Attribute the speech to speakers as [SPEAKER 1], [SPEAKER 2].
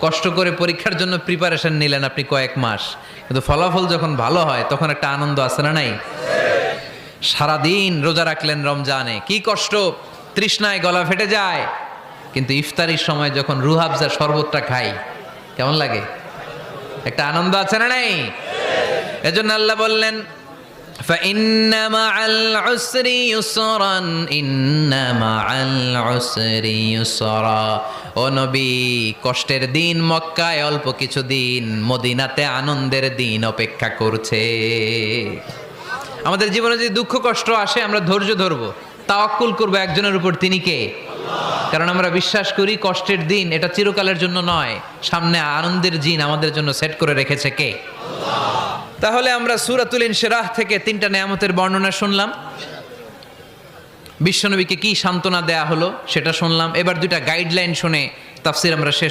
[SPEAKER 1] কষ্ট করে পরীক্ষার জন্য প্রিপারেশন নিলেন আপনি কয়েক মাস, কিন্তু ফলাফল যখন ভালো হয় তখন একটা আনন্দ আছে না নাই? সারাদিন রোজা রাখলেন রমজানে, কি কষ্ট, তৃষ্ণায় গলা ফেটে যায়, কিন্তু ইফতারির সময় যখন রুহ আফজা শরবতটা খাই কেমন লাগে? একটা আনন্দ আছে না নাই? এজন্য আল্লাহ বললেন فإن مع العسر يسرا إن مع العسر يسرا। ও নবী, কষ্টের দিন মক্কায় অল্প কিছু দিন, মদিনাতে আনন্দের দিন অপেক্ষা করছে। আমাদের জীবনে যদি দুঃখ কষ্ট আসে আমরা ধৈর্য ধরবো, তাওয়াক্কুল করবো একজনের উপর, তিনি কে? কারণ আমরা বিশ্বাস করি কষ্টের দিন এটা চিরকালের জন্য নয়, সামনে আনন্দের দিন আমাদের জন্য সেট করে রেখেছে কে? তাহলে আমরা সূরাতুল ইনশিরাহ থেকে 3টা নেয়ামতের বর্ণনা শুনলাম, বিশ্বনবীকে কি সান্ত্বনা দেয়া হলো সেটা শুনলাম। এবার 2টা গাইডলাইন শুনে তাফসীর আমরা শেষ